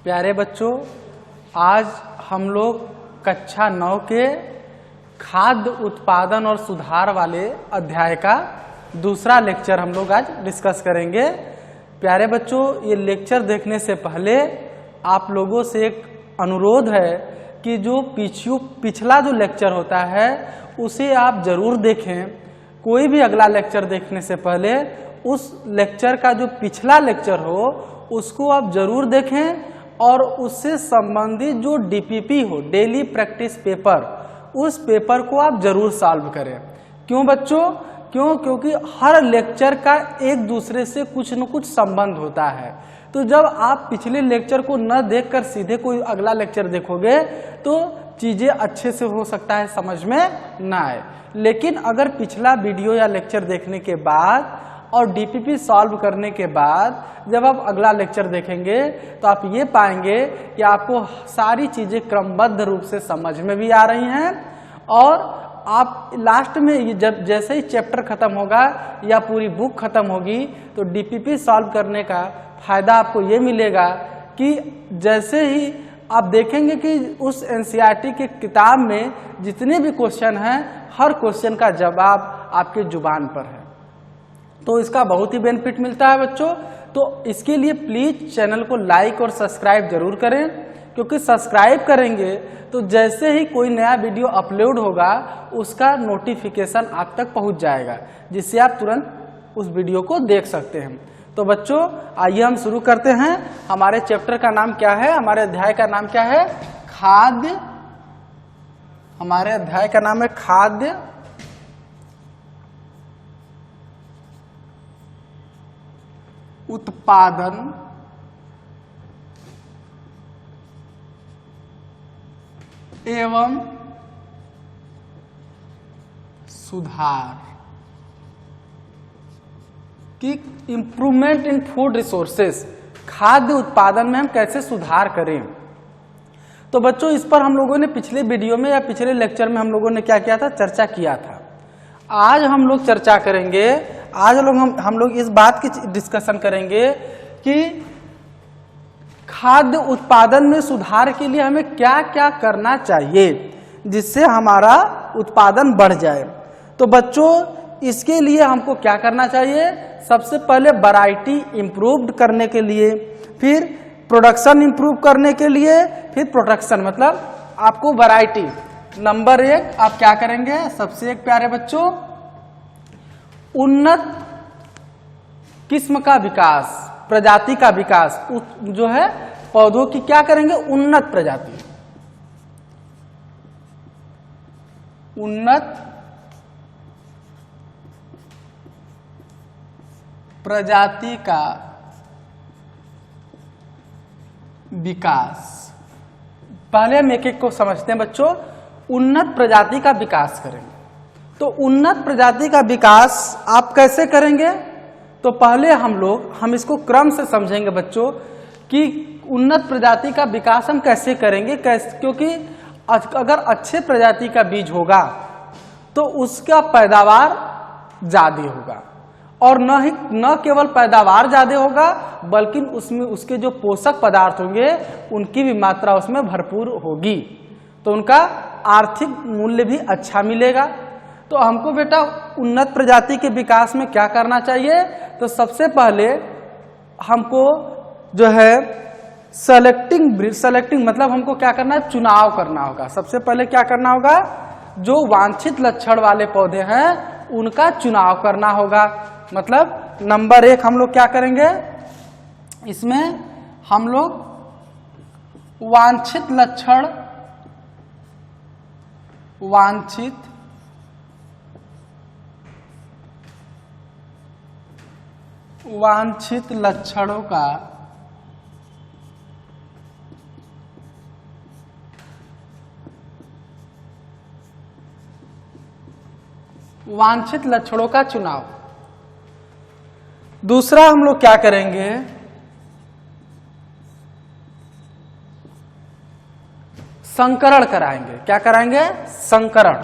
प्यारे बच्चों, आज हम लोग कक्षा 9 के खाद्य उत्पादन और सुधार वाले अध्याय का दूसरा लेक्चर हम लोग आज डिस्कस करेंगे। प्यारे बच्चों, ये लेक्चर देखने से पहले आप लोगों से एक अनुरोध है कि जो पिछला जो लेक्चर होता है उसे आप जरूर देखें। कोई भी अगला लेक्चर देखने से पहले उस लेक्चर का जो पिछला लेक्चर हो उसको आप जरूर देखें और उससे संबंधित जो डीपीपी हो, डेली प्रैक्टिस पेपर, उस पेपर को आप जरूर सॉल्व करें। क्यों बच्चों? क्योंकि हर लेक्चर का एक दूसरे से कुछ न कुछ संबंध होता है। तो जब आप पिछले लेक्चर को न देखकर सीधे कोई अगला लेक्चर देखोगे तो चीजें अच्छे से हो सकता है समझ में ना आए। लेकिन अगर पिछला वीडियो या लेक्चर देखने के बाद और डीपीपी सॉल्व करने के बाद जब आप अगला लेक्चर देखेंगे तो आप ये पाएंगे कि आपको सारी चीजें क्रमबद्ध रूप से समझ में भी आ रही हैं और आप लास्ट में जब जैसे ही चैप्टर खत्म होगा या पूरी बुक खत्म होगी तो डीपीपी सॉल्व करने का फायदा आपको ये मिलेगा कि जैसे ही आप देखेंगे कि उस एनसीईआरटी के किताब में जितने भी क्वेश्चन हैं हर क्वेश्चन का जवाब आपके जुबान पर है। तो इसका बहुत ही बेनिफिट मिलता है बच्चों। तो इसके लिए प्लीज चैनल को लाइक और सब्सक्राइब जरूर करें, क्योंकि सब्सक्राइब करेंगे तो जैसे ही कोई नया वीडियो अपलोड होगा उसका नोटिफिकेशन आप तक पहुंच जाएगा, जिससे आप तुरंत उस वीडियो को देख सकते हैं। तो बच्चों, आइए हम शुरू करते हैं। हमारे चैप्टर का नाम क्या है, हमारे अध्याय का नाम क्या है? खाद्य। हमारे अध्याय का नाम है खाद्य उत्पादन एवं सुधार कि इम्प्रूवमेंट इन फूड रिसोर्सेस, खाद्य उत्पादन में हम कैसे सुधार करें। तो बच्चों, इस पर हम लोगों ने पिछले वीडियो में या पिछले लेक्चर में हम लोगों ने क्या किया था, चर्चा किया था। आज हम लोग चर्चा करेंगे, आज हम लोग इस बात की डिस्कशन करेंगे कि खाद्य उत्पादन में सुधार के लिए हमें क्या क्या करना चाहिए जिससे हमारा उत्पादन बढ़ जाए। तो बच्चों, इसके लिए हमको क्या करना चाहिए? सबसे पहले वैरायटी इंप्रूव करने के लिए, फिर प्रोडक्शन इंप्रूव करने के लिए, फिर प्रोडक्शन मतलब आपको वैरायटी। नंबर 1 आप क्या करेंगे? सबसे एक प्यारे बच्चों, उन्नत किस्म का विकास, प्रजाति का विकास जो है पौधों की क्या करेंगे? उन्नत प्रजाति, उन्नत प्रजाति का विकास। पहले हम एक एक को समझते हैं बच्चों। उन्नत प्रजाति का विकास करेंगे। तो उन्नत प्रजाति का विकास आप कैसे करेंगे? तो पहले हम इसको क्रम से समझेंगे बच्चों कि उन्नत प्रजाति का विकास हम कैसे करेंगे। क्योंकि अगर अच्छे प्रजाति का बीज होगा तो उसका पैदावार ज्यादा होगा, और न केवल पैदावार ज्यादा होगा बल्कि उसमें उसके जो पोषक पदार्थ होंगे उनकी भी मात्रा उसमें भरपूर होगी, तो उनका आर्थिक मूल्य भी अच्छा मिलेगा। तो हमको बेटा उन्नत प्रजाति के विकास में क्या करना चाहिए? तो सबसे पहले हमको जो है सेलेक्टिंग मतलब हमको क्या करना है? चुनाव करना होगा। सबसे पहले क्या करना होगा? जो वांछित लक्षण वाले पौधे हैं उनका चुनाव करना होगा। मतलब नंबर 1 हम लोग क्या करेंगे? इसमें हम लोग वांछित लक्षण, वांछित लक्षणों का चुनाव। दूसरा हम लोग क्या करेंगे? संकरण कराएंगे। क्या कराएंगे? संकरण।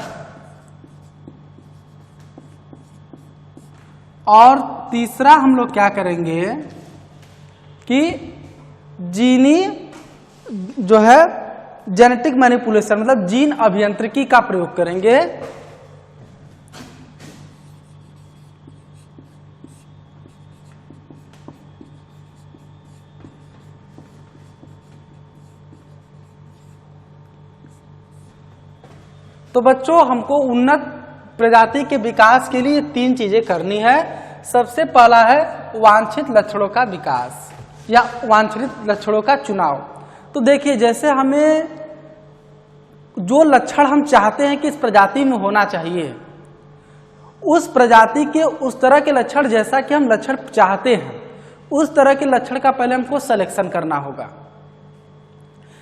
और तीसरा हम लोग क्या करेंगे कि जीनी जो है जेनेटिक मैनिपुलेशन मतलब जीन अभियांत्रिकी का प्रयोग करेंगे। तो बच्चों हमको उन्नत प्रजाति के विकास के लिए 3 चीजें करनी है। सबसे पहला है वांछित लक्षणों का विकास या वांछित लक्षणों का चुनाव। तो देखिए जैसे हमें जो लक्षण हम चाहते हैं कि इस प्रजाति में होना चाहिए, उस प्रजाति के उस तरह के लक्षण जैसा कि हम लक्षण चाहते हैं उस तरह के लक्षण का पहले हमको सिलेक्शन करना होगा।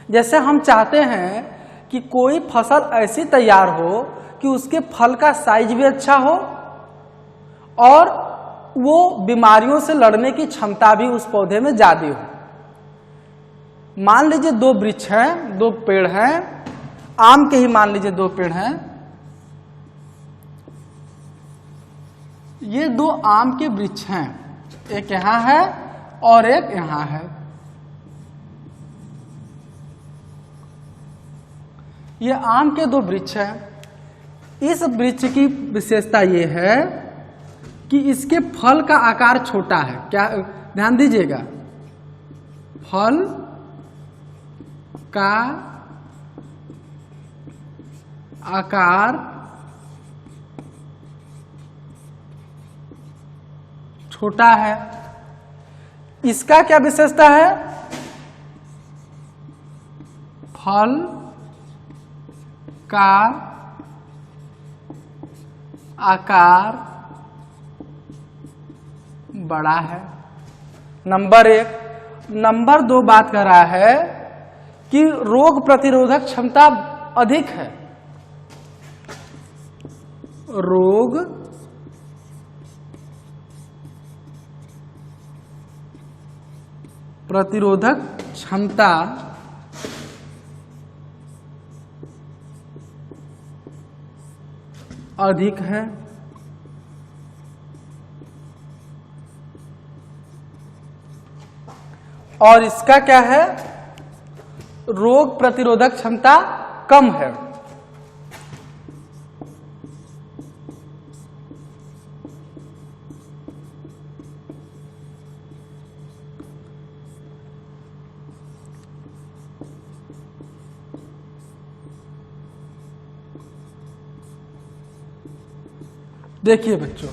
जैसे हम चाहते हैं कि कोई फसल ऐसी तैयार हो कि उसके फल का साइज भी अच्छा हो और वो बीमारियों से लड़ने की क्षमता भी उस पौधे में ज्यादा हो। मान लीजिए 2 वृक्ष हैं, 2 पेड़ हैं, आम के ही मान लीजिए 2 पेड़ हैं। ये 2 आम के वृक्ष हैं, एक यहां है और एक यहां है। ये आम के 2 वृक्ष हैं। इस वृक्ष की विशेषता ये है कि इसके फल का आकार छोटा है। क्या ध्यान दीजिएगा, फल का आकार छोटा है। इसका क्या विशेषता है, फल का आकार बड़ा है। नंबर 1। नंबर 2 बात कर रहा है कि रोग प्रतिरोधक क्षमता अधिक है। रोग प्रतिरोधक क्षमता अधिक है। और इसका क्या है, रोग प्रतिरोधक क्षमता कम है। देखिए बच्चों,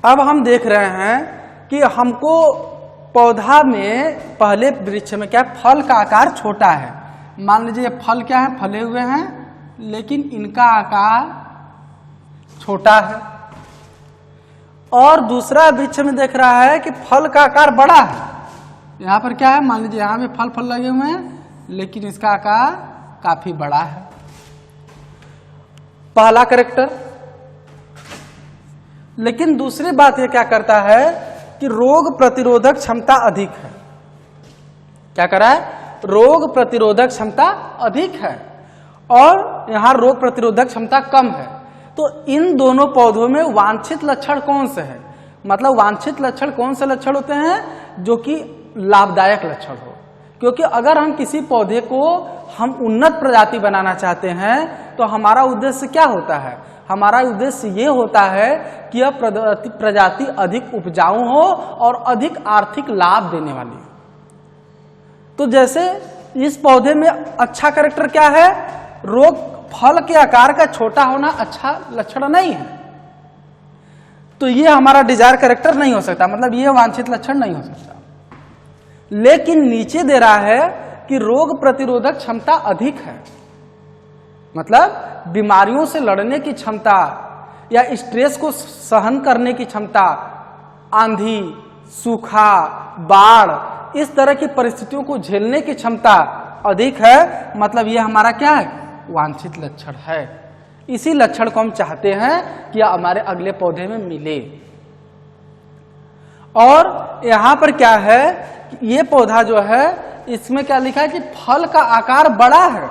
अब हम देख रहे हैं कि हमको पौधा में पहले वृक्ष में क्या फल का आकार छोटा है। मान लीजिए फल क्या है, फले हुए हैं लेकिन इनका आकार छोटा है। और दूसरा वृक्ष में देख रहा है कि फल का आकार बड़ा है। यहाँ पर क्या है, मान लीजिए यहाँ पे फल लगे हुए हैं लेकिन इसका आकार काफी बड़ा है। पहला कैरेक्टर। लेकिन दूसरी बात ये क्या करता है कि रोग प्रतिरोधक क्षमता अधिक है। क्या कर रहा है, रोग प्रतिरोधक क्षमता अधिक है और यहां रोग प्रतिरोधक क्षमता कम है। तो इन दोनों पौधों में वांछित लक्षण कौन से है, मतलब वांछित लक्षण कौन से लक्षण होते हैं जो कि लाभदायक लक्षण हो। क्योंकि अगर हम किसी पौधे को हम उन्नत प्रजाति बनाना चाहते हैं तो हमारा उद्देश्य क्या होता है, हमारा उद्देश्य ये होता है कि यह प्रजाति अधिक उपजाऊ हो और अधिक आर्थिक लाभ देने वाली हो। तो जैसे इस पौधे में अच्छा कैरेक्टर क्या है, रोग फल के आकार का छोटा होना अच्छा लक्षण नहीं है। तो ये हमारा डिजायर कैरेक्टर नहीं हो सकता, मतलब ये वांछित लक्षण नहीं हो सकता। लेकिन नीचे दे रहा है कि रोग प्रतिरोधक क्षमता अधिक है, मतलब बीमारियों से लड़ने की क्षमता या स्ट्रेस को सहन करने की क्षमता, आंधी, सूखा, बाढ़, इस तरह की परिस्थितियों को झेलने की क्षमता अधिक है। मतलब यह हमारा क्या है, वांछित लक्षण है। इसी लक्षण को हम चाहते हैं कि हमारे अगले पौधे में मिले। और यहां पर क्या है, ये पौधा जो है इसमें क्या लिखा है कि फल का आकार बड़ा है।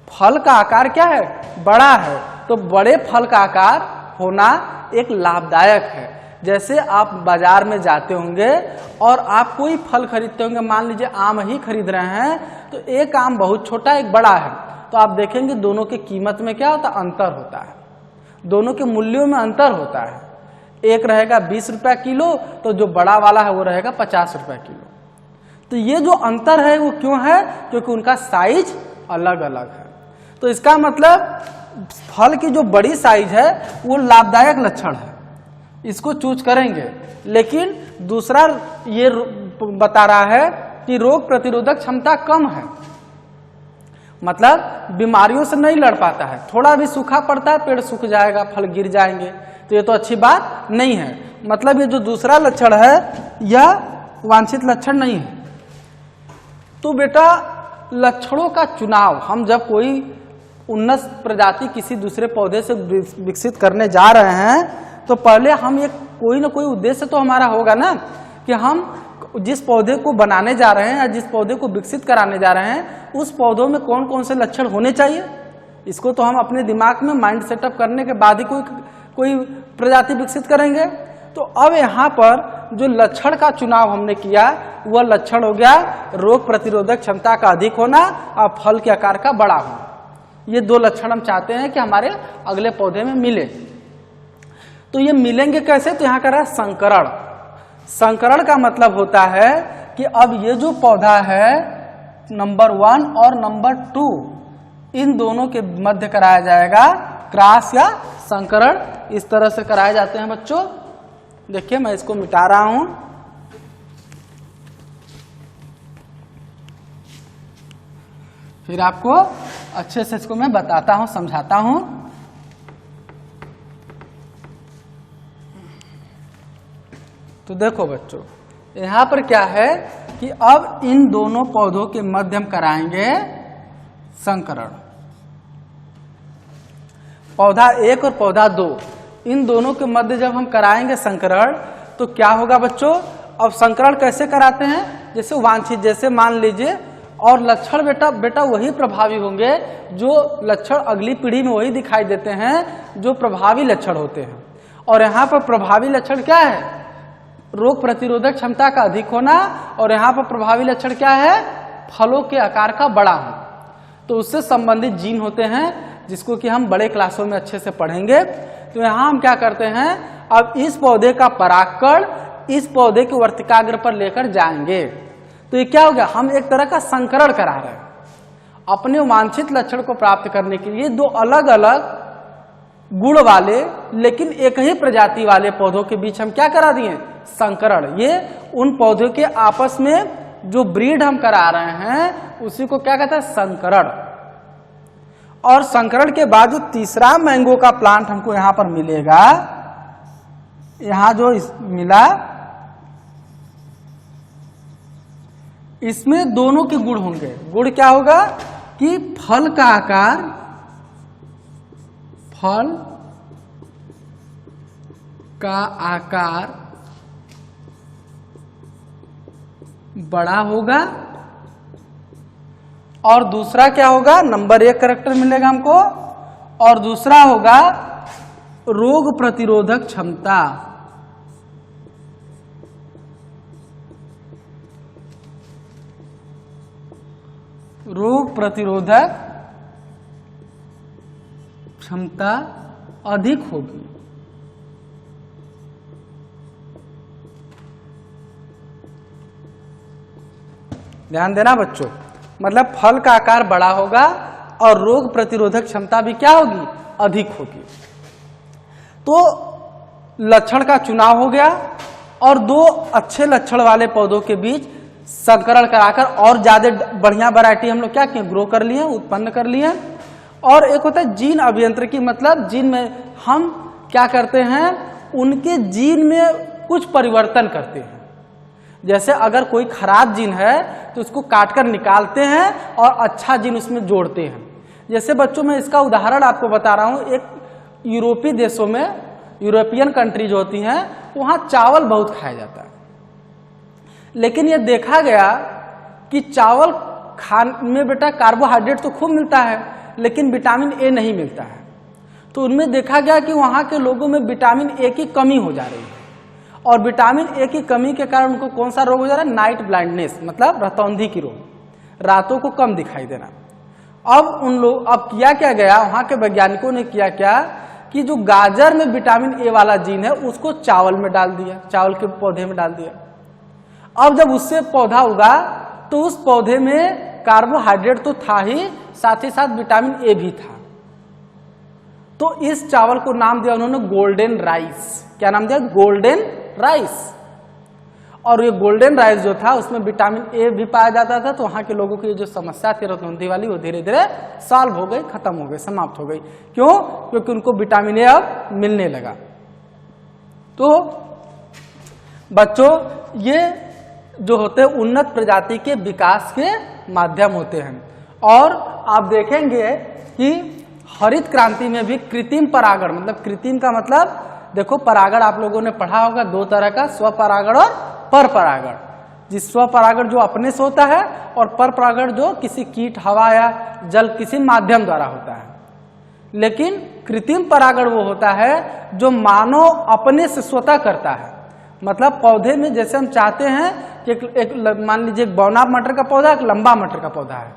फल का आकार क्या है, बड़ा है। तो बड़े फल का आकार होना एक लाभदायक है। जैसे आप बाजार में जाते होंगे और आप कोई फल खरीदते होंगे, मान लीजिए आम ही खरीद रहे हैं, तो एक आम बहुत छोटा एक बड़ा है, तो आप देखेंगे दोनों की कीमत में क्या होता है, अंतर होता है, दोनों के मूल्यों में अंतर होता है। एक रहेगा 20 रुपया किलो, तो जो बड़ा वाला है वो रहेगा 50 रुपया किलो। तो ये जो अंतर है वो क्यों है, क्योंकि उनका साइज अलग अलग है। तो इसका मतलब फल की जो बड़ी साइज है वो लाभदायक लक्षण है, इसको चूज करेंगे। लेकिन दूसरा ये बता रहा है कि रोग प्रतिरोधक क्षमता कम है, मतलब बीमारियों से नहीं लड़ पाता है, थोड़ा भी सूखा पड़ता है पेड़ सूख जाएगा, फल गिर जाएंगे, तो ये तो अच्छी बात नहीं है। मतलब ये जो दूसरा लक्षण है यह वांछित लक्षण नहीं है। तो बेटा लक्षणों का चुनाव, हम जब कोई उन्नत प्रजाति किसी दूसरे पौधे से विकसित करने जा रहे हैं तो पहले हम एक कोई ना कोई उद्देश्य तो हमारा होगा ना, कि हम जिस पौधे को बनाने जा रहे हैं या जिस पौधे को विकसित कराने जा रहे हैं उस पौधों में कौन कौन से लक्षण होने चाहिए, इसको तो हम अपने दिमाग में माइंड सेटअप करने के बाद ही कोई प्रजाति विकसित करेंगे। तो अब यहाँ पर जो लक्षण का चुनाव हमने किया वह लक्षण हो गया रोग प्रतिरोधक क्षमता का अधिक होना और फल के आकार का बड़ा होना। ये दो लक्षण हम चाहते हैं कि हमारे अगले पौधे में मिले। तो ये मिलेंगे कैसे, तो यहाँ कर रहा है संकरण। संकरण का मतलब होता है कि अब ये जो पौधा है नंबर 1 और नंबर 2 इन दोनों के मध्य कराया जाएगा क्रॉस या संकरण। इस तरह से कराए जाते हैं बच्चों। देखिए मैं इसको मिटा रहा हूं। फिर आपको अच्छे से इसको मैं बताता हूं, समझाता हूं। तो देखो बच्चों यहां पर क्या है कि अब इन दोनों पौधों के मध्य हम कराएंगे संकरण। पौधा 1 और पौधा 2 इन दोनों के मध्य जब हम कराएंगे संकरण तो क्या होगा बच्चों। अब संकरण कैसे कराते हैं, जैसे वांछित, जैसे मान लीजिए, और लक्षण बेटा वही प्रभावी होंगे जो लक्षण अगली पीढ़ी में वही दिखाई देते हैं जो प्रभावी लक्षण होते हैं। और यहाँ पर प्रभावी लक्षण क्या है, रोग प्रतिरोधक क्षमता का अधिक होना, और यहाँ पर प्रभावी लक्षण क्या है, फलों के आकार का बड़ा होना। तो उससे संबंधित जीन होते हैं जिसको कि हम बड़े क्लासों में अच्छे से पढ़ेंगे। तो यहाँ हम क्या करते हैं, अब इस पौधे का परागकण इस पौधे के वर्तिकाग्र पर लेकर जाएंगे। तो ये क्या हो गया, हम एक तरह का संकरण करा रहे हैं। अपने वांछित लक्षण को प्राप्त करने के लिए दो अलग अलग गुण वाले लेकिन एक ही प्रजाति वाले पौधों के बीच हम क्या करा दिए, संकरण। ये उन पौधों के आपस में जो ब्रीड हम करा रहे हैं उसी को क्या कहता है, संकरण। और संकरण के बाद जो तीसरा मैंगो का प्लांट हमको यहां पर मिलेगा, यहां जो मिला इसमें दोनों के गुण होंगे। गुण क्या होगा कि फल का आकार, फल का आकार बड़ा होगा, और दूसरा क्या होगा, नंबर 1 कैरेक्टर मिलेगा हमको, और दूसरा होगा रोग प्रतिरोधक क्षमता। रोग प्रतिरोधक क्षमता अधिक होगी। ध्यान देना बच्चों, मतलब फल का आकार बड़ा होगा और रोग प्रतिरोधक क्षमता भी क्या होगी, अधिक होगी। तो लक्षण का चुनाव हो गया और दो अच्छे लक्षण वाले पौधों के बीच संकरण कराकर और ज्यादा बढ़िया वैरायटी हम लोग क्या किए, ग्रो कर लिए, उत्पन्न कर लिए। और एक होता है जीन अभियांत्रिकी, मतलब जीन में हम क्या करते हैं, उनके जीन में कुछ परिवर्तन करते हैं। जैसे अगर कोई खराब जीन है तो उसको काटकर निकालते हैं और अच्छा जीन उसमें जोड़ते हैं। जैसे बच्चों मैं इसका उदाहरण आपको बता रहा हूं, एक यूरोपीय देशों में, यूरोपियन कंट्री जो होती हैं वहां चावल बहुत खाया जाता है, लेकिन यह देखा गया कि चावल खाने में बेटा कार्बोहाइड्रेट तो खूब मिलता है लेकिन विटामिन ए नहीं मिलता है। तो उनमें देखा गया कि वहां के लोगों में विटामिन ए की कमी हो जा रही है। और विटामिन ए की कमी के कारण उनको कौन सा रोग हो जा रहा है? नाइट ब्लाइंडनेस, मतलब रतौंधी की रोग, रातों को कम दिखाई देना। अब किया क्या गया, वहां के वैज्ञानिकों ने किया क्या कि जो गाजर में विटामिन ए वाला जीन है उसको चावल में डाल दिया, चावल के पौधे में डाल दिया। अब जब उससे पौधा उगा तो उस पौधे में कार्बोहाइड्रेट तो था ही साथ विटामिन ए भी था। तो इस चावल को नाम दिया उन्होंने गोल्डन राइस। क्या नाम दिया? Golden rice. और ये गोल्डन राइस जो था उसमें विटामिन ए भी पाया जाता था, तो वहां के लोगों की जो समस्या थी रतौंधी वाली वो धीरे धीरे सॉल्व हो गई, खत्म हो गई, समाप्त हो गई। क्यों? क्योंकि उनको विटामिन ए अब मिलने लगा। तो बच्चों ये जो होते हैं उन्नत प्रजाति के विकास के माध्यम होते हैं। और आप देखेंगे कि हरित क्रांति में भी कृत्रिम परागण, मतलब कृत्रिम का मतलब देखो परागण आप लोगों ने पढ़ा होगा दो तरह का, स्वपरागण और पर परागण। जिस स्वपरागण जो अपने से होता है और पर परागण जो किसी कीट, हवा या जल किसी माध्यम द्वारा होता है। लेकिन कृत्रिम परागण वो होता है जो मानव अपने से स्वतः करता है। मतलब पौधे में जैसे हम चाहते हैं कि एक मान लीजिए एक बौना मटर का पौधा, एक लंबा मटर का पौधा है,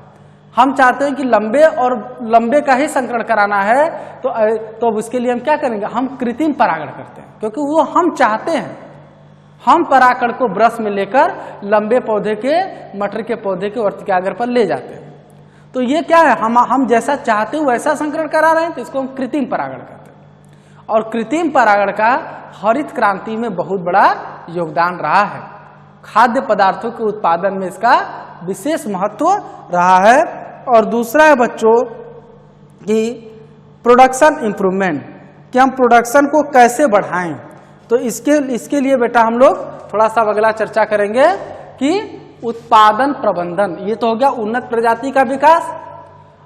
हम चाहते हैं कि लंबे का ही संकरण कराना है, तो उसके लिए हम क्या करेंगे? हम कृत्रिम परागण करते हैं, क्योंकि वो हम चाहते हैं। हम परागण को ब्रश में लेकर लंबे पौधे के, मटर के पौधे के वर्तिकाग्र पर ले जाते हैं। तो ये क्या है? हम जैसा चाहते हैं वैसा संकरण करा रहे हैं, तो इसको हम कृत्रिम परागण करते हैं। और कृत्रिम परागण का हरित क्रांति में बहुत बड़ा योगदान रहा है। खाद्य पदार्थों के उत्पादन में इसका विशेष महत्व रहा है। और दूसरा है बच्चों कि प्रोडक्शन इंप्रूवमेंट, कि हम प्रोडक्शन को कैसे बढ़ाएं। तो इसके लिए बेटा हम लोग थोड़ा सा अगला चर्चा करेंगे कि उत्पादन प्रबंधन। ये तो हो गया उन्नत प्रजाति का विकास।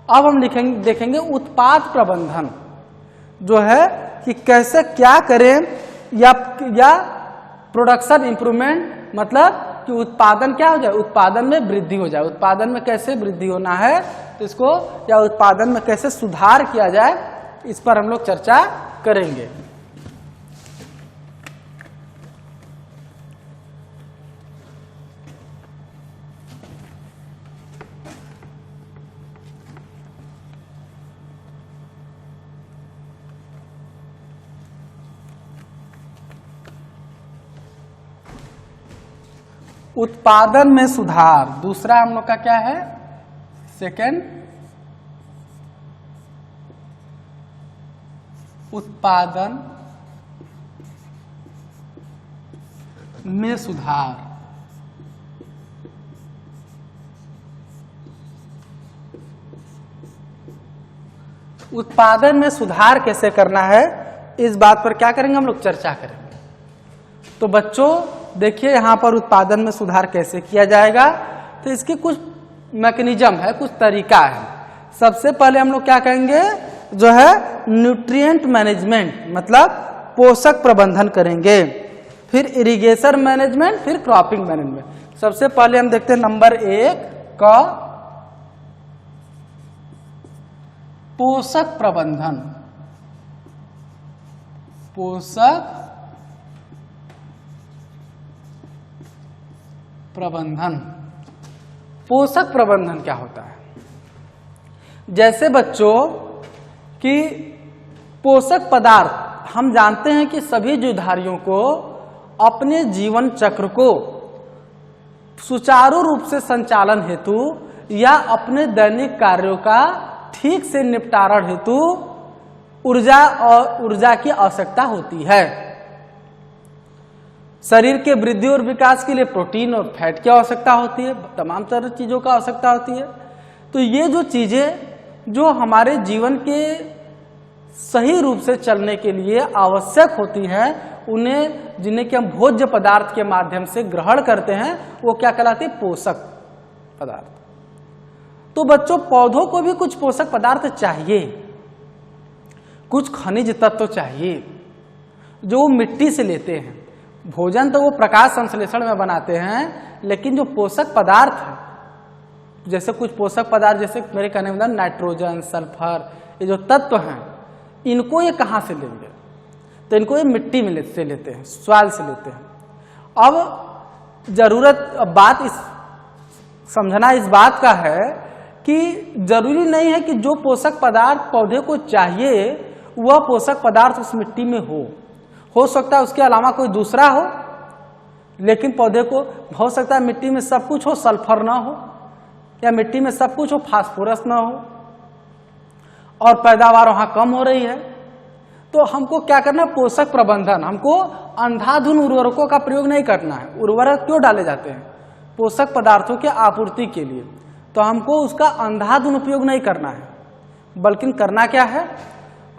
अब हम देखेंगे उत्पाद प्रबंधन जो है कि कैसे क्या करें, या प्रोडक्शन इंप्रूवमेंट मतलब कि उत्पादन क्या हो जाए? उत्पादन में वृद्धि हो जाए। उत्पादन में कैसे वृद्धि होना है तो इसको, या उत्पादन में कैसे सुधार किया जाए, इस पर हम लोग चर्चा करेंगे। उत्पादन में सुधार दूसरा हम लोग का क्या है? सेकंड, उत्पादन में सुधार। उत्पादन में सुधार कैसे करना है, इस बात पर क्या करेंगे हम लोग? चर्चा करेंगे। तो बच्चों देखिए यहां पर उत्पादन में सुधार कैसे किया जाएगा, तो इसकी कुछ मैकेनिज्म है, कुछ तरीका है। सबसे पहले हम लोग क्या कहेंगे जो है न्यूट्रिएंट मैनेजमेंट, मतलब पोषक प्रबंधन करेंगे। फिर इरिगेशन मैनेजमेंट, फिर क्रॉपिंग मैनेजमेंट। सबसे पहले हम देखते हैं नंबर 1 का पोषक प्रबंधन। पोषक प्रबंधन। पोषक प्रबंधन क्या होता है? जैसे बच्चों कि पोषक पदार्थ, हम जानते हैं कि सभी जीवधारियों को अपने जीवन चक्र को सुचारू रूप से संचालन हेतु या अपने दैनिक कार्यों का ठीक से निपटारण हेतु ऊर्जा की आवश्यकता होती है। शरीर के वृद्धि और विकास के लिए प्रोटीन और फैट की आवश्यकता होती है, तमाम तरह की चीजों का आवश्यकता होती है। तो ये जो चीजें जो हमारे जीवन के सही रूप से चलने के लिए आवश्यक होती हैं, जिन्हें कि हम भोज्य पदार्थ के माध्यम से ग्रहण करते हैं, वो क्या कहलाते हैं? पोषक पदार्थ। तो बच्चों पौधों को भी कुछ पोषक पदार्थ चाहिए, कुछ खनिज तत्व चाहिए जो वो मिट्टी से लेते हैं। भोजन तो वो प्रकाश संश्लेषण में बनाते हैं, लेकिन जो पोषक पदार्थ है, जैसे कुछ पोषक पदार्थ जैसे मेरे कहने में नाइट्रोजन, सल्फर, ये जो तत्व हैं, इनको ये कहाँ से लेंगे? तो इनको ये मिट्टी में से लेते हैं, सॉइल से लेते हैं। अब बात इस समझना इस बात का है कि जरूरी नहीं है कि जो पोषक पदार्थ पौधे को चाहिए वह पोषक पदार्थ उस मिट्टी में हो सकता है उसके अलावा कोई दूसरा हो, लेकिन पौधे को हो सकता है मिट्टी में सब कुछ हो, सल्फर ना हो, या मिट्टी में सब कुछ हो, फास्फोरस ना हो, और पैदावार वहां कम हो रही है। तो हमको क्या करना है, पोषक प्रबंधन। हमको अंधाधुंध उर्वरकों का प्रयोग नहीं करना है। उर्वरक क्यों डाले जाते हैं? पोषक पदार्थों की आपूर्ति के लिए। तो हमको उसका अंधाधुंध उपयोग नहीं करना है, बल्कि करना क्या है,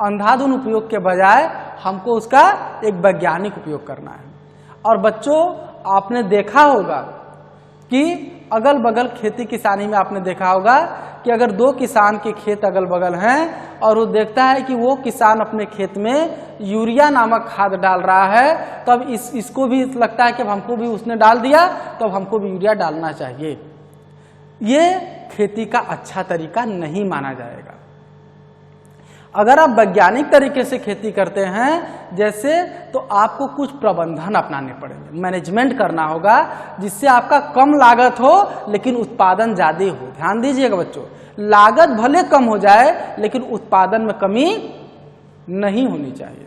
अंधाधुंध उपयोग के बजाय हमको उसका एक वैज्ञानिक उपयोग करना है। और बच्चों, आपने देखा होगा कि अगल बगल खेती किसानी में आपने देखा होगा कि अगर दो किसान के खेत अगल बगल हैं और वो देखता है कि वो किसान अपने खेत में यूरिया नामक खाद डाल रहा है, तब इसको भी लगता है कि हमको भी उसने डाल दिया तो हमको भी यूरिया डालना चाहिए। ये खेती का अच्छा तरीका नहीं माना जाएगा। अगर आप वैज्ञानिक तरीके से खेती करते हैं जैसे, तो आपको कुछ प्रबंधन अपनाने पड़ेंगे, मैनेजमेंट करना होगा, जिससे आपका कम लागत हो लेकिन उत्पादन ज्यादा हो। ध्यान दीजिएगा बच्चों, लागत भले कम हो जाए लेकिन उत्पादन में कमी नहीं होनी चाहिए।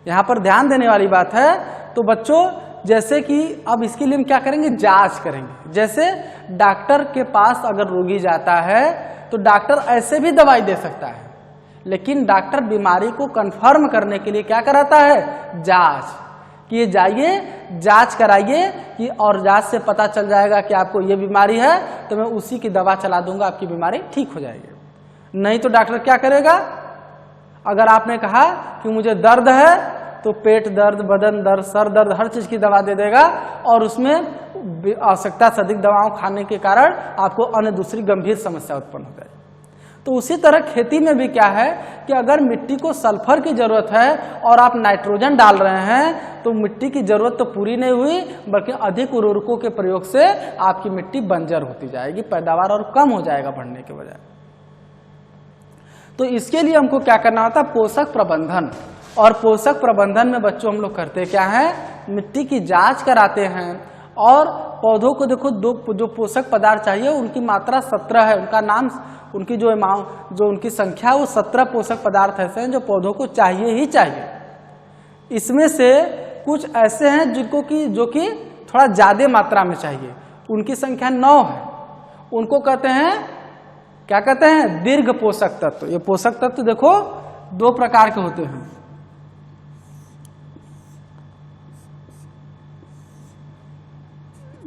यहां पर ध्यान देने वाली बात है। तो बच्चों, जैसे कि अब इसके लिए हम क्या करेंगे, जांच करेंगे। जैसे डॉक्टर के पास अगर रोगी जाता है तो डॉक्टर ऐसे भी दवाई दे सकता है, लेकिन डॉक्टर बीमारी को कंफर्म करने के लिए क्या कराता है, जांच। कि ये जाइए जांच कराइए कि, और जांच से पता चल जाएगा कि आपको ये बीमारी है तो मैं उसी की दवा चला दूंगा, आपकी बीमारी ठीक हो जाएगी। नहीं तो डॉक्टर क्या करेगा, अगर आपने कहा कि मुझे दर्द है तो पेट दर्द, बदन दर्द, सर दर्द, हर चीज की दवा दे देगा, और उसमें आवश्यकता से अधिक दवाओं खाने के कारण आपको अन्य दूसरी गंभीर समस्या उत्पन्न हो जाएगी। तो उसी तरह खेती में भी क्या है कि अगर मिट्टी को सल्फर की जरूरत है और आप नाइट्रोजन डाल रहे हैं तो मिट्टी की जरूरत तो पूरी नहीं हुई, बल्कि अधिक उर्वरकों के प्रयोग से आपकी मिट्टी बंजर होती जाएगी, पैदावार और कम हो जाएगा बढ़ने के बजाय। तो इसके लिए हमको क्या करना होता है, पोषक प्रबंधन। और पोषक प्रबंधन में बच्चों हम लोग करते क्या है, मिट्टी की जांच कराते हैं, और पौधों को देखो जो पोषक पदार्थ चाहिए उनकी मात्रा 17 है, उनका नाम, उनकी जो उनकी संख्या वो 17 पोषक पदार्थ ऐसे हैं जो पौधों को चाहिए ही चाहिए। इसमें से कुछ ऐसे हैं जो कि थोड़ा ज्यादा मात्रा में चाहिए, उनकी संख्या 9 है। उनको कहते हैं, क्या कहते हैं, दीर्घ पोषक तत्व। ये पोषक तत्व देखो 2 प्रकार के होते हैं।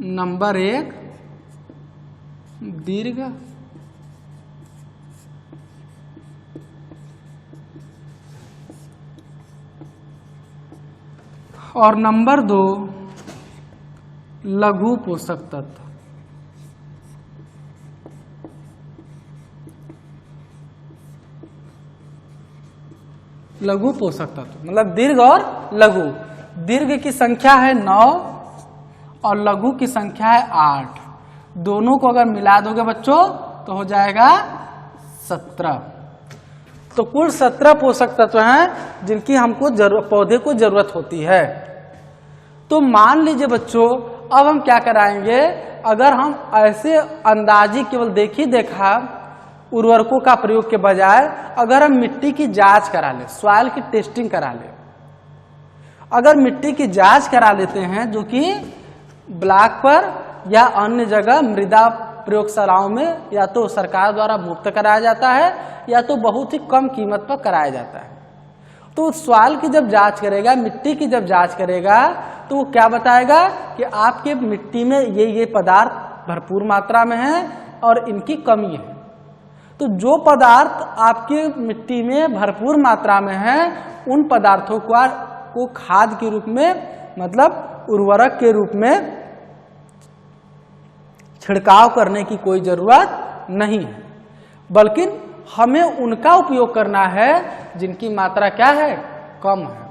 नंबर 1 दीर्घ, और नंबर 2 लघु पोषक तत्व। लघु पोषक तत्व मतलब दीर्घ और लघु। दीर्घ की संख्या है 9 और लघु की संख्या है 8। दोनों को अगर मिला दोगे बच्चों तो हो जाएगा 17। तो कुल 17 पोषक तत्व हैं जिनकी हमको पौधे को जरूरत होती है। तो मान लीजिए बच्चों, अब हम क्या कराएंगे, अगर हम ऐसे अंदाजी केवल देखा उर्वरकों का प्रयोग के बजाय अगर हम मिट्टी की जांच करा ले, सॉइल की टेस्टिंग करा ले, अगर मिट्टी की जांच करा लेते हैं जो कि ब्लॉक पर या अन्य जगह मृदा प्रयोगशालाओं में या तो सरकार द्वारा मुफ्त कराया जाता है या तो बहुत ही कम कीमत पर कराया जाता है। तो सॉइल की जब जांच करेगा, मिट्टी की जब जांच करेगा, तो वो क्या बताएगा कि आपके मिट्टी में ये पदार्थ भरपूर मात्रा में है और इनकी कमी है। तो जो पदार्थ आपके मिट्टी में भरपूर मात्रा में है उन पदार्थों को खाद के रूप में, मतलब उर्वरक के रूप में छिड़काव करने की कोई जरूरत नहीं है, बल्कि हमें उनका उपयोग करना है जिनकी मात्रा क्या है, कम है।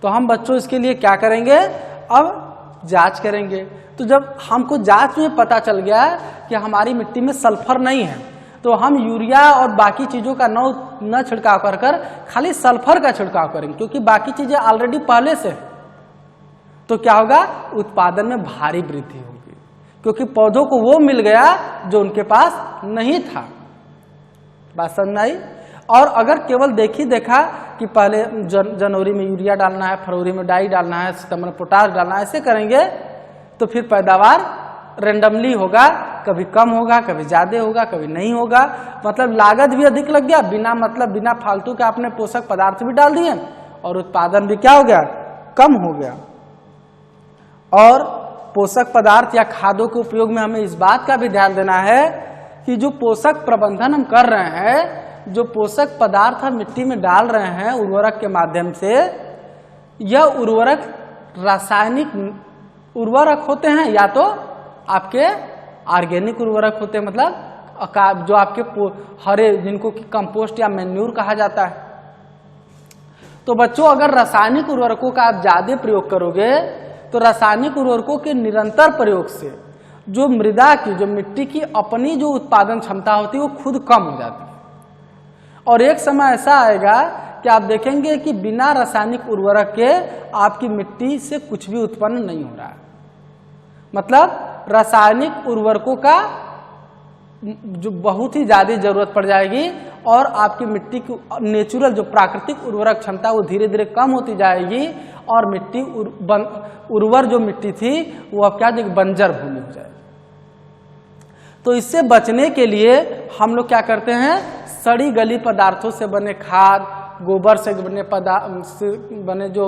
तो हम बच्चों इसके लिए क्या करेंगे, अब जांच करेंगे। तो जब हमको जांच में पता चल गया कि हमारी मिट्टी में सल्फर नहीं है तो हम यूरिया और बाकी चीजों का न छिड़काव कर खाली सल्फर का छिड़काव करेंगे, क्योंकि बाकी चीजें ऑलरेडी पहले से है। तो क्या होगा, उत्पादन में भारी वृद्धि होगी, क्योंकि पौधों को वो मिल गया जो उनके पास नहीं था। बात समझ आई। और अगर केवल देखा कि पहले जनवरी में यूरिया डालना है, फरवरी में डाई डालना है, सितंबर में पोटाश डालना है, ऐसे करेंगे तो फिर पैदावार रेंडमली होगा, कभी कम होगा, कभी ज्यादा होगा, कभी नहीं होगा। मतलब लागत भी अधिक लग गया, बिना फालतू के आपने पोषक पदार्थ भी डाल दिए और उत्पादन भी क्या हो गया, कम हो गया। और पोषक पदार्थ या खादों के उपयोग में हमें इस बात का भी ध्यान देना है कि जो पोषक प्रबंधन हम कर रहे हैं, जो पोषक पदार्थ हम मिट्टी में डाल रहे हैं उर्वरक के माध्यम से, यह उर्वरक रासायनिक उर्वरक होते हैं या तो आपके ऑर्गेनिक उर्वरक होते हैं, मतलब जो आपके हरे, जिनको कि कंपोस्ट या मैन्यूर कहा जाता है। तो बच्चों, अगर रासायनिक उर्वरकों का आप ज्यादा प्रयोग करोगे तो रासायनिक उर्वरकों के निरंतर प्रयोग से जो मृदा की, जो मिट्टी की अपनी जो उत्पादन क्षमता होती है वो खुद कम हो जाती है। और एक समय ऐसा आएगा कि आप देखेंगे कि बिना रासायनिक उर्वरक के आपकी मिट्टी से कुछ भी उत्पन्न नहीं हो रहा है। मतलब रासायनिक उर्वरकों का जो बहुत ही ज्यादा जरूरत पड़ जाएगी और आपकी मिट्टी की नेचुरल जो प्राकृतिक उर्वरक क्षमता वो धीरे धीरे कम होती जाएगी और मिट्टी उर्वर जो मिट्टी थी वो अब क्या, बंजर भूमि हो जाएगी। तो इससे बचने के लिए हम लोग क्या करते हैं, सड़ी गली पदार्थों से बने खाद, गोबर से बने जो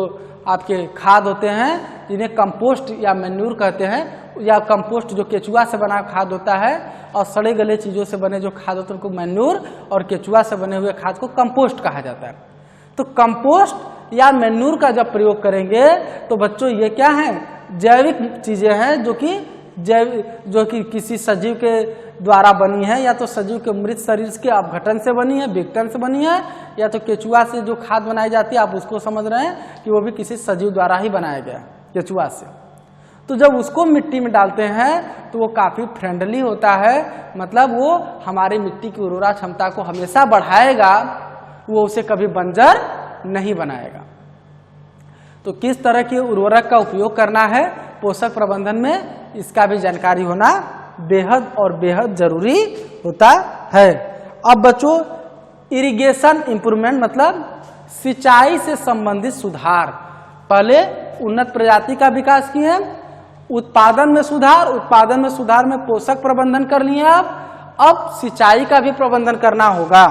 आपके खाद होते हैं, जिन्हें कंपोस्ट या मैन्यूर कहते हैं, या कंपोस्ट जो केचुआ से बना खाद होता है, और सड़े गले चीजों से बने जो खाद होते हैं उनको मैन्यूर, और केचुआ से बने हुए खाद को कंपोस्ट कहा जाता है। तो कंपोस्ट या मैन्यूर का जब प्रयोग करेंगे तो बच्चों ये क्या है, जैविक चीजें हैं जो कि किसी सजीव के द्वारा बनी है, या तो सजीव के मृत शरीर के अपघटन से बनी है, विघटन से बनी है, या तो केचुआ से जो खाद बनाई जाती है आप उसको समझ रहे हैं कि वो भी किसी सजीव द्वारा ही बनाया गया केचुआ से। तो जब उसको मिट्टी में डालते हैं तो वो काफी फ्रेंडली होता है, मतलब वो हमारी मिट्टी की उर्वरा क्षमता को हमेशा बढ़ाएगा, वो उसे कभी बंजर नहीं बनाएगा। तो किस तरह के उर्वरक का उपयोग करना है पोषक प्रबंधन में, इसका भी जानकारी होना बेहद और बेहद जरूरी होता है। अब बच्चों, इरिगेशन इंप्रूवमेंट मतलब सिंचाई से संबंधित सुधार। पहले उन्नत प्रजाति का विकास किए, उत्पादन में सुधार में पोषक प्रबंधन कर लिए, अब सिंचाई का भी प्रबंधन करना होगा।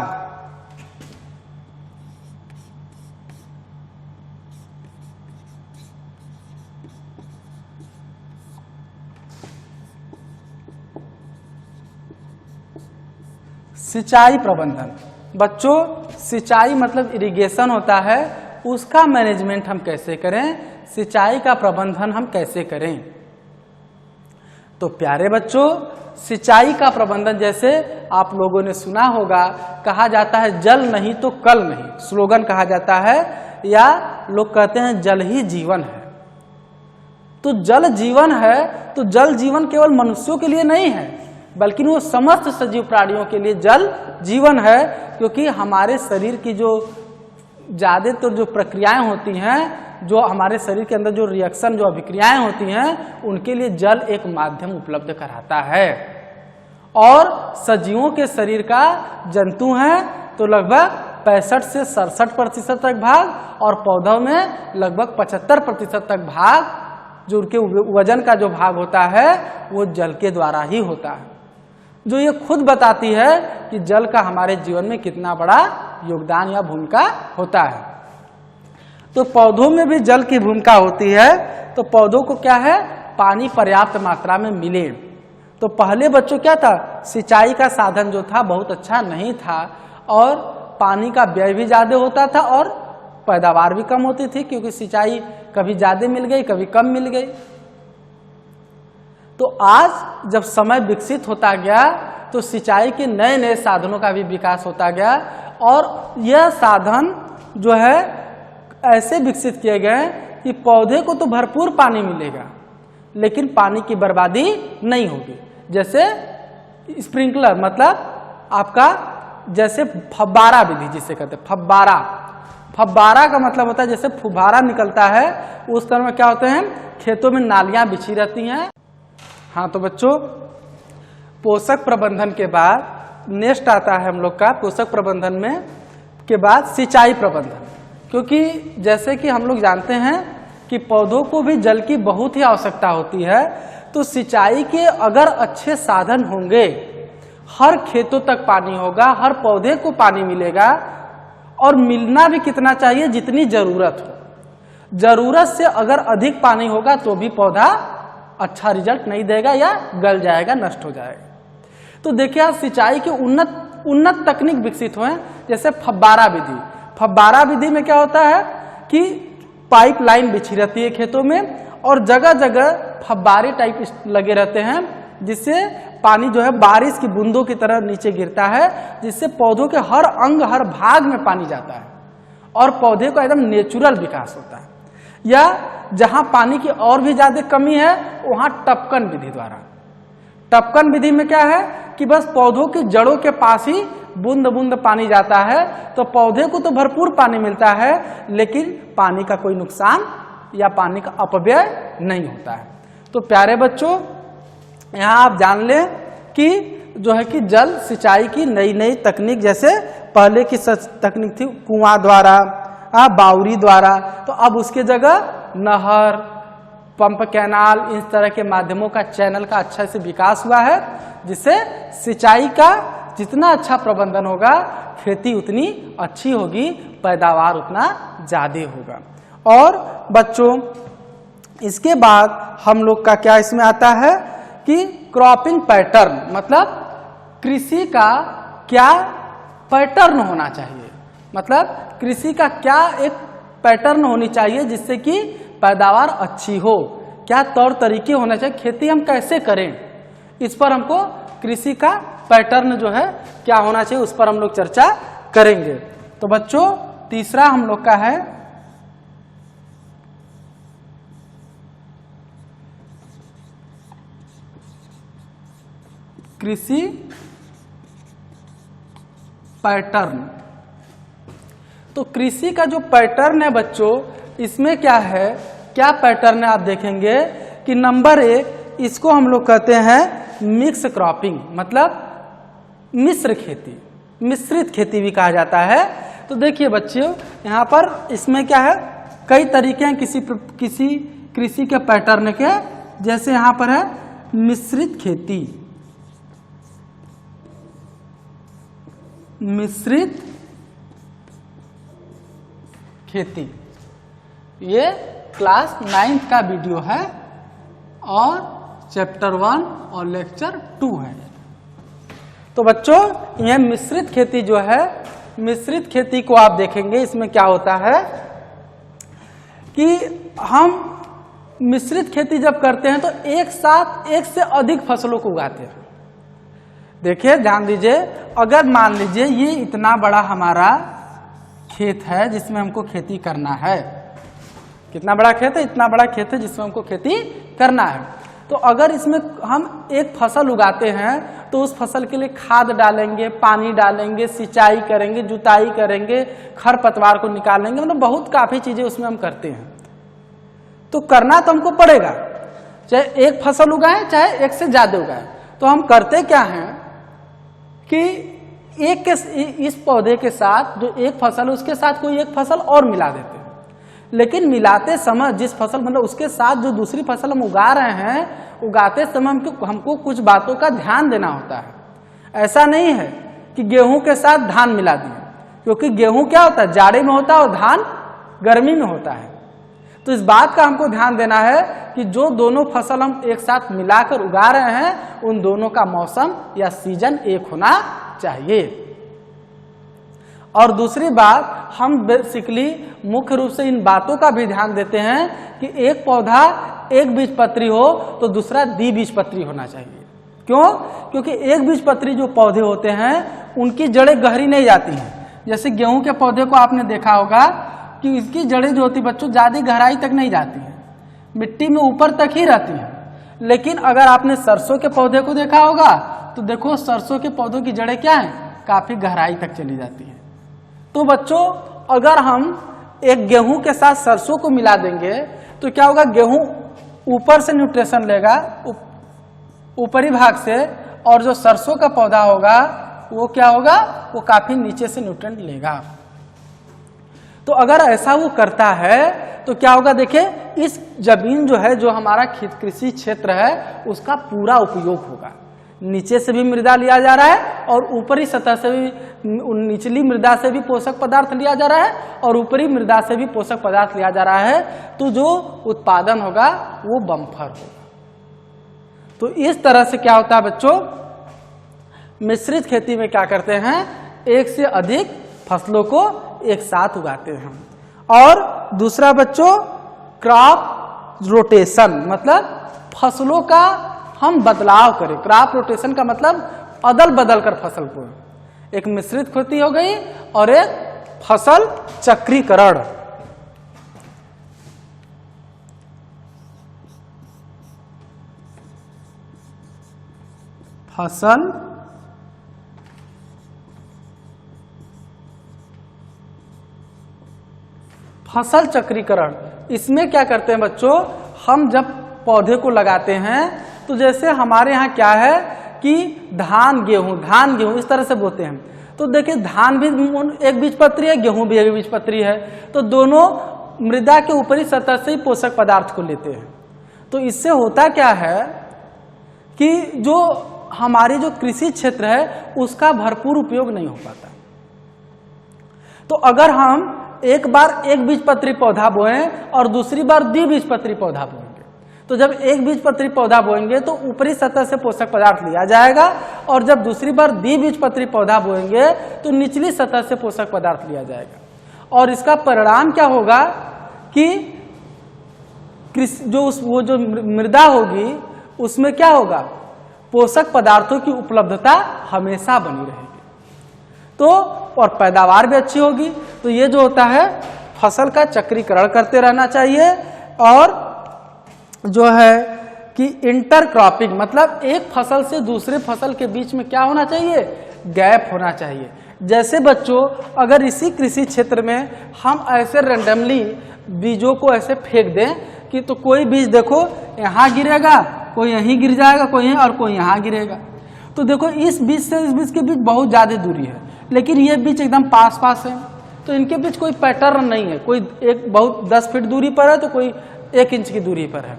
सिंचाई प्रबंधन, बच्चों सिंचाई मतलब इरिगेशन होता है, उसका मैनेजमेंट हम कैसे करें, सिंचाई का प्रबंधन हम कैसे करें। तो प्यारे बच्चों, सिंचाई का प्रबंधन जैसे आप लोगों ने सुना होगा, कहा जाता है जल नहीं तो कल नहीं, स्लोगन कहा जाता है, या लोग कहते हैं जल ही जीवन है। तो जल जीवन है, तो जल जीवन केवल मनुष्यों के लिए नहीं है बल्कि वो समस्त सजीव प्राणियों के लिए जल जीवन है, क्योंकि हमारे शरीर की जो ज्यादातर जो प्रक्रियाएं होती हैं, जो हमारे शरीर के अंदर जो रिएक्शन, जो अभिक्रियाएं होती हैं, उनके लिए जल एक माध्यम उपलब्ध कराता है। और सजीवों के शरीर का जंतु है तो लगभग 65 से 67% तक भाग, और पौधों में लगभग 75% तक भाग, जो उनके वजन का जो भाग होता है वो जल के द्वारा ही होता है, जो ये खुद बताती है कि जल का हमारे जीवन में कितना बड़ा योगदान या भूमिका होता है। तो पौधों में भी जल की भूमिका होती है। तो पौधों को क्या है, पानी पर्याप्त मात्रा में मिले। तो पहले बच्चों क्या था, सिंचाई का साधन जो था बहुत अच्छा नहीं था, और पानी का व्यय भी ज्यादा होता था और पैदावार भी कम होती थी, क्योंकि सिंचाई कभी ज्यादा मिल गई कभी कम मिल गई। तो आज जब समय विकसित होता गया तो सिंचाई के नए नए साधनों का भी विकास होता गया, और यह साधन जो है ऐसे विकसित किए गए कि पौधे को तो भरपूर पानी मिलेगा लेकिन पानी की बर्बादी नहीं होगी। जैसे स्प्रिंकलर, मतलब आपका जैसे फव्वारा विधि जिसे कहते हैं, फव्वारा का मतलब होता है जैसे फुब्बारा निकलता है, उस तरह में क्या होते हैं, खेतों में नालियां बिछी रहती हैं। हाँ तो बच्चों, पोषक प्रबंधन के बाद नेक्स्ट आता है हम लोग का पोषक प्रबंधन में के बाद सिंचाई प्रबंधन। क्योंकि जैसे कि हम लोग जानते हैं कि पौधों को भी जल की बहुत ही आवश्यकता होती है, तो सिंचाई के अगर अच्छे साधन होंगे, हर खेतों तक पानी होगा, हर पौधे को पानी मिलेगा, और मिलना भी कितना चाहिए, जितनी जरूरत हो। जरूरत से अगर अधिक पानी होगा तो भी पौधा अच्छा रिजल्ट नहीं देगा या गल जाएगा, नष्ट हो जाएगा। तो देखिए सिंचाई के उन्नत तकनीक विकसित हुए, जैसे फव्वारा विधि। फव्वारा विधि में क्या होता है कि पाइप लाइन बिछी रहती है खेतों में, और जगह जगह फव्वारे टाइप लगे रहते हैं, जिससे पानी जो है बारिश की बूंदों की तरह नीचे गिरता है, जिससे पौधों के हर अंग हर भाग में पानी जाता है और पौधे का एकदम नेचुरल विकास होता है। या जहां पानी की और भी ज्यादा कमी है, वहां टपकन विधि द्वारा। टपकन विधि में क्या है कि बस पौधों की जड़ों के पास ही बूंद बूंद पानी जाता है, तो पौधे को तो भरपूर पानी मिलता है, लेकिन पानी का कोई नुकसान या पानी का अपव्यय नहीं होता है। तो प्यारे बच्चों, यहाँ आप जान लें कि जो है कि जल सिंचाई की नई नई तकनीक, जैसे पहले की तकनीक थी कुआं द्वारा, बावरी द्वारा, तो अब उसके जगह नहर, पंप, कैनाल, इस तरह के माध्यमों का, चैनल का अच्छा से विकास हुआ है, जिससे सिंचाई का जितना अच्छा प्रबंधन होगा, खेती उतनी अच्छी होगी, पैदावार उतना ज्यादा होगा। और बच्चों, इसके बाद हम लोग का क्या इसमें आता है कि क्रॉपिंग पैटर्न, मतलब कृषि का क्या पैटर्न होना चाहिए, मतलब कृषि का क्या एक पैटर्न होनी चाहिए जिससे कि पैदावार अच्छी हो, क्या तौर तरीके होने चाहिए, खेती हम कैसे करें, इस पर हमको कृषि का पैटर्न जो है क्या होना चाहिए, उस पर हम लोग चर्चा करेंगे। तो बच्चों, तीसरा हम लोग का है कृषि पैटर्न। तो कृषि का जो पैटर्न है बच्चों, इसमें क्या है, क्या पैटर्न है आप देखेंगे कि नंबर 1, इसको हम लोग कहते हैं मिक्स क्रॉपिंग, मतलब मिश्र खेती, मिश्रित खेती भी कहा जाता है। तो देखिए बच्चों, यहाँ पर इसमें क्या है, कई तरीके हैं किसी कृषि के पैटर्न के। जैसे यहाँ पर है मिश्रित खेती, मिश्रित खेती, ये क्लास 9th का वीडियो है और चैप्टर 1 और लेक्चर 2 है। तो बच्चों, यह मिश्रित खेती जो है, मिश्रित खेती को आप देखेंगे, इसमें क्या होता है कि हम मिश्रित खेती जब करते हैं तो एक साथ एक से अधिक फसलों को उगाते हैं। देखिए, ध्यान दीजिए, अगर मान लीजिए ये इतना बड़ा हमारा खेत है जिसमें हमको खेती करना है, कितना बड़ा खेत है, इतना बड़ा खेत है जिसमें हमको खेती करना है। तो अगर इसमें हम एक फसल उगाते हैं तो उस फसल के लिए खाद डालेंगे, पानी डालेंगे, सिंचाई करेंगे, जुताई करेंगे, खरपतवार को निकालेंगे, मतलब बहुत काफी चीजें उसमें हम करते हैं। तो करना तो हमको पड़ेगा, चाहे एक फसल उगाएं चाहे एक से ज्यादा उगाएं। तो हम करते क्या हैं कि एक के इस पौधे के साथ जो एक फसल है उसके साथ कोई एक फसल और मिला देते हैं, लेकिन मिलाते समय जिस फसल, मतलब उसके साथ जो दूसरी फसल हम उगा रहे हैं, उगाते समय हमको कुछ बातों का ध्यान देना होता है। ऐसा नहीं है कि गेहूं के साथ धान मिला दिए, क्योंकि गेहूं क्या होता है, जाड़े में होता है और धान गर्मी में होता है। तो इस बात का हमको ध्यान देना है कि जो दोनों फसल हम एक साथ मिलाकर उगा रहे हैं, उन दोनों का मौसम या सीजन एक होना चाहिए। और दूसरी बात, हम बेसिकली मुख्य रूप से इन बातों का भी ध्यान देते हैं कि एक पौधा एक बीजपत्री हो तो दूसरा द्विबीजपत्री होना चाहिए। क्यों? क्योंकि एक बीजपत्री जो पौधे होते हैं उनकी जड़ें गहरी नहीं जाती हैं। जैसे गेहूं के पौधे को आपने देखा होगा कि इसकी जड़ें जो होती बच्चों ज्यादा गहराई तक नहीं जाती हैं, मिट्टी में ऊपर तक ही रहती हैं। लेकिन अगर आपने सरसों के पौधे को देखा होगा तो देखो सरसों के पौधों की जड़ें क्या हैं, काफी गहराई तक चली जाती हैं। तो बच्चों, अगर हम एक गेहूं के साथ सरसों को मिला देंगे तो क्या होगा, गेहूं ऊपर से न्यूट्रिशन लेगा ऊपरी भाग से, और जो सरसों का पौधा होगा वो क्या होगा, वो काफी नीचे से न्यूट्रिएंट लेगा। तो अगर ऐसा वो करता है तो क्या होगा, देखिए इस जमीन जो है, जो हमारा कृषि क्षेत्र है, उसका पूरा उपयोग होगा। नीचे से भी मृदा लिया जा रहा है और ऊपरी सतह से भी, निचली मृदा से भी पोषक पदार्थ लिया जा रहा है और ऊपरी मृदा से भी पोषक पदार्थ लिया जा रहा है, तो जो उत्पादन होगा वो बम्पर होगा। तो इस तरह से क्या होता है बच्चों, मिश्रित खेती में क्या करते हैं, एक से अधिक फसलों को एक साथ उगाते हैं। और दूसरा बच्चों, क्रॉप रोटेशन, मतलब फसलों का हम बदलाव करें। क्रॉप रोटेशन का मतलब अदल बदल कर फसल को, एक मिश्रित खेती हो गई और एक फसल चक्रीकरण। फसल चक्रीकरण, इसमें क्या करते हैं बच्चों, हम जब पौधे को लगाते हैं तो जैसे हमारे यहाँ क्या है कि धान गेहूं इस तरह से बोते हैं। तो देखिए धान भी एक बीजपत्री है, गेहूं भी एक बीजपत्री है, तो दोनों मृदा के ऊपरी सतह से ही पोषक पदार्थ को लेते हैं। तो इससे होता क्या है कि जो हमारी जो कृषि क्षेत्र है उसका भरपूर उपयोग नहीं हो पाता। तो अगर हम एक बार एक बीजपत्री पौधा बोएं और दूसरी बार द्विबीजपत्री पौधा बोएंगे, तो जब एक बीजपत्री पौधा बोएंगे तो ऊपरी सतह से पोषक पदार्थ लिया जाएगा, और जब दूसरी बार द्विबीजपत्री पौधा बोएंगे तो निचली सतह से पोषक पदार्थ लिया जाएगा। और इसका परिणाम क्या होगा कि वो जो मृदा होगी उसमें क्या होगा, पोषक पदार्थों की उपलब्धता हमेशा बनी रहेगी, तो और पैदावार भी अच्छी होगी। तो ये जो होता है फसल का चक्रीकरण करते रहना चाहिए। और जो है कि इंटरक्रॉपिंग, मतलब एक फसल से दूसरे फसल के बीच में क्या होना चाहिए, गैप होना चाहिए। जैसे बच्चों अगर इसी कृषि क्षेत्र में हम ऐसे रेंडमली बीजों को ऐसे फेंक दें कि तो कोई बीज देखो यहाँ गिरेगा, कोई यहीं गिर जाएगा, कोई यहीं और कोई यहाँ गिरेगा, तो देखो इस बीज से इस बीज के बीच बहुत ज्यादा दूरी है, लेकिन ये बीज एकदम पास पास है, तो इनके बीच कोई पैटर्न नहीं है, कोई एक बहुत 10 फीट दूरी पर है तो कोई 1 इंच की दूरी पर है।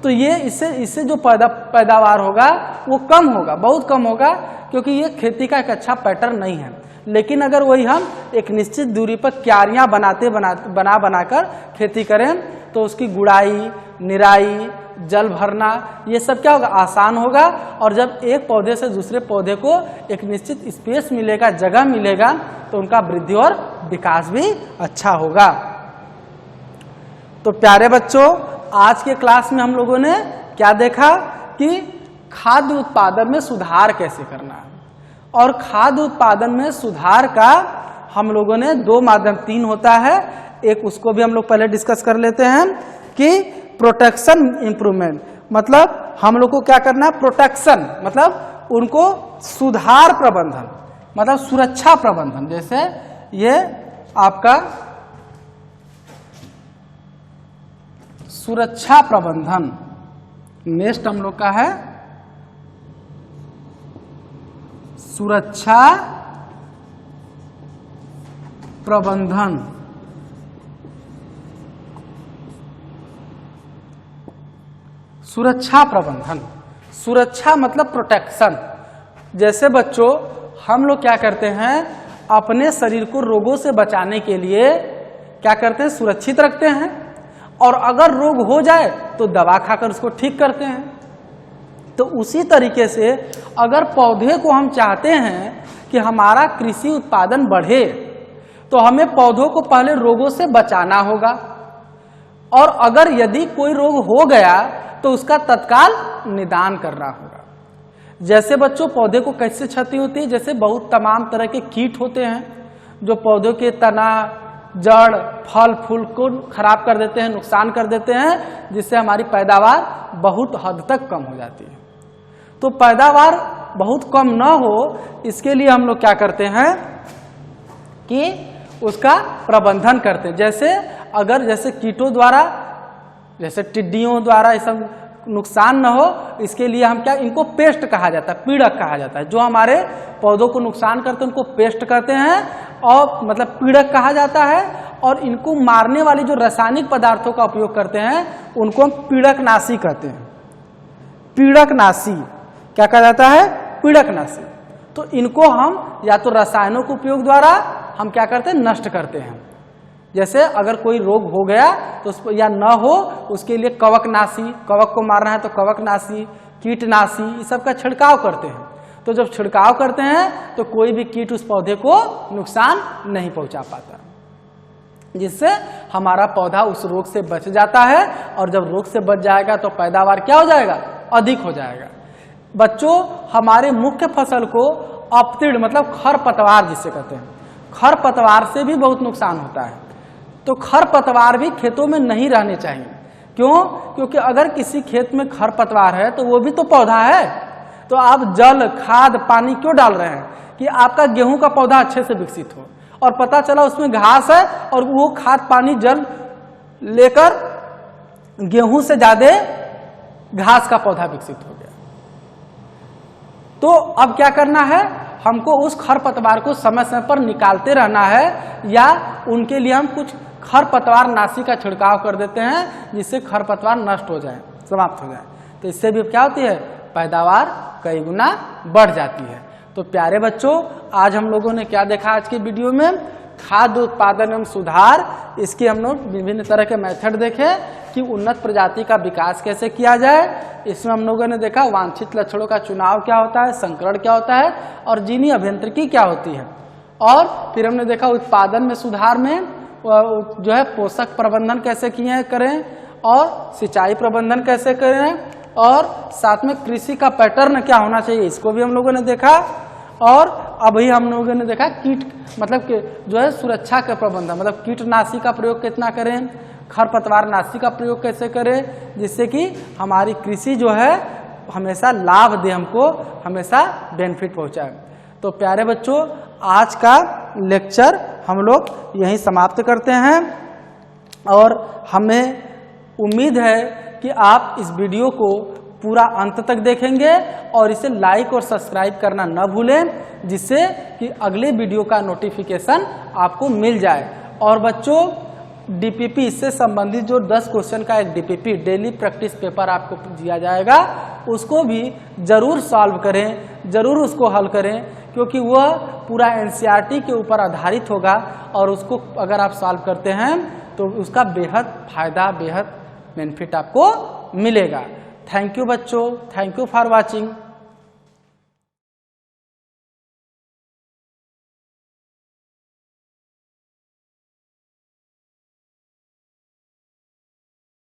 तो ये इससे जो पैदावार होगा वो कम होगा, बहुत कम होगा, क्योंकि ये खेती का एक अच्छा पैटर्न नहीं है। लेकिन अगर वही हम एक निश्चित दूरी पर क्यारियां बनाकर खेती करें तो उसकी गुड़ाई, निराई, जल भरना, ये सब क्या होगा, आसान होगा। और जब एक पौधे से दूसरे पौधे को एक निश्चित स्पेस मिलेगा, जगह मिलेगा, तो उनका वृद्धि और विकास भी अच्छा होगा। तो प्यारे बच्चों, आज के क्लास में हम लोगों ने क्या देखा कि खाद्य उत्पादन में सुधार कैसे करना है। और खाद्य उत्पादन में सुधार का हम लोगों ने 2 माध्यम, 3 होता है, एक उसको भी हम लोग पहले डिस्कस कर लेते हैं कि प्रोटेक्शन इंप्रूवमेंट, मतलब हम लोग को क्या करना है, प्रोटेक्शन मतलब उनको सुधार प्रबंधन, मतलब सुरक्षा प्रबंधन। जैसे ये आपका सुरक्षा प्रबंधन, नेक्स्ट हम लोग का है सुरक्षा प्रबंधन। सुरक्षा प्रबंधन, सुरक्षा मतलब प्रोटेक्शन। जैसे बच्चों हम लोग क्या करते हैं, अपने शरीर को रोगों से बचाने के लिए क्या करते हैं, सुरक्षित रखते हैं, और अगर रोग हो जाए तो दवा खाकर उसको ठीक करते हैं। तो उसी तरीके से अगर पौधे को हम चाहते हैं कि हमारा कृषि उत्पादन बढ़े, तो हमें पौधों को पहले रोगों से बचाना होगा, और अगर यदि कोई रोग हो गया तो उसका तत्काल निदान करना होगा। जैसे बच्चों पौधे को कैसे क्षति होती है, जैसे बहुत तमाम तरह के कीट होते हैं जो पौधों के तना, जड़, फल फूल को खराब कर देते हैं, नुकसान कर देते हैं, जिससे हमारी पैदावार बहुत हद तक कम हो जाती है। तो पैदावार बहुत कम ना हो, इसके लिए हम लोग क्या करते हैं कि उसका प्रबंधन करते हैं। जैसे कीटों द्वारा, जैसे टिड्डियों द्वारा ये सब नुकसान न हो, इसके लिए हम क्या, इनको पेस्ट कहा जाता है, पीड़क कहा जाता है। जो हमारे पौधों को नुकसान करते हैं उनको पेस्ट करते हैं, और मतलब पीड़क कहा जाता है। और इनको मारने वाली जो रासायनिक पदार्थों का उपयोग करते हैं उनको हम पीड़कनाशी कहते हैं। पीड़कनाशी क्या कहा जाता है? पीड़कनाशी। तो इनको हम या तो रसायनों के उपयोग द्वारा हम क्या करते हैं, नष्ट करते हैं। जैसे अगर कोई रोग हो गया तो उस या न हो, उसके लिए कवकनाशी, कवक को मारना है तो कवकनाशी, कीटनाशी, इस सब का छिड़काव करते हैं। तो जब छिड़काव करते हैं तो कोई भी कीट उस पौधे को नुकसान नहीं पहुंचा पाता, जिससे हमारा पौधा उस रोग से बच जाता है। और जब रोग से बच जाएगा तो पैदावार क्या हो जाएगा? अधिक हो जाएगा। बच्चों, हमारे मुख्य फसल को अपतीर्ण मतलब खरपतवार जिसे कहते हैं, खरपतवार से भी बहुत नुकसान होता है। तो खरपतवार भी खेतों में नहीं रहने चाहिए। क्यों? क्योंकि अगर किसी खेत में खरपतवार है तो वो भी तो पौधा है। तो आप जल, खाद, पानी क्यों डाल रहे हैं कि आपका गेहूं का पौधा अच्छे से विकसित हो, और पता चला उसमें घास है और वो खाद, पानी, जल लेकर गेहूं से ज्यादा घास का पौधा विकसित हो गया। तो अब क्या करना है? हमको उस खरपतवार को समय समय पर निकालते रहना है, या उनके लिए हम कुछ खरपतवार नाशी का छिड़काव कर देते हैं, जिससे खरपतवार नष्ट हो जाए, समाप्त हो जाए। तो इससे भी क्या होती है? पैदावार कई गुना बढ़ जाती है। तो प्यारे बच्चों, आज हम लोगों ने क्या देखा आज की वीडियो में? खाद्य उत्पादन एवं सुधार। इसके हम लोग विभिन्न तरह के मेथड देखे कि उन्नत प्रजाति का विकास कैसे किया जाए। इसमें हम लोगों ने देखा वांछित लक्षणों का चुनाव क्या होता है, संकरण क्या होता है, और जीनी अभियांत्रिकी क्या होती है। और फिर हमने देखा उत्पादन में सुधार में जो है पोषक प्रबंधन कैसे करें, और सिंचाई प्रबंधन कैसे करें, और साथ में कृषि का पैटर्न क्या होना चाहिए, इसको भी हम लोगों ने देखा। और अभी हम लोगों ने देखा कीट मतलब कि जो है सुरक्षा का प्रबंधन, मतलब कीटनाशी का प्रयोग कितना करें, खरपतवार नाशी का प्रयोग कैसे करें, जिससे कि हमारी कृषि जो है हमेशा लाभ दे, हमको हमेशा बेनिफिट पहुंचाए। तो प्यारे बच्चों, आज का लेक्चर हम लोग यहीं समाप्त करते हैं, और हमें उम्मीद है कि आप इस वीडियो को पूरा अंत तक देखेंगे और इसे लाइक और सब्सक्राइब करना न भूलें, जिससे कि अगले वीडियो का नोटिफिकेशन आपको मिल जाए। और बच्चों, डीपीपी, इससे संबंधित जो 10 क्वेश्चन का एक डीपीपी डेली प्रैक्टिस पेपर आपको दिया जाएगा, उसको भी जरूर सॉल्व करें, जरूर उसको हल करें, क्योंकि वह पूरा एनसीईआरटी के ऊपर आधारित होगा। और उसको अगर आप सॉल्व करते हैं तो उसका बेहद फायदा, बेहद बेनिफिट आपको मिलेगा। थैंक यू बच्चों, थैंक यू फॉर वॉचिंग।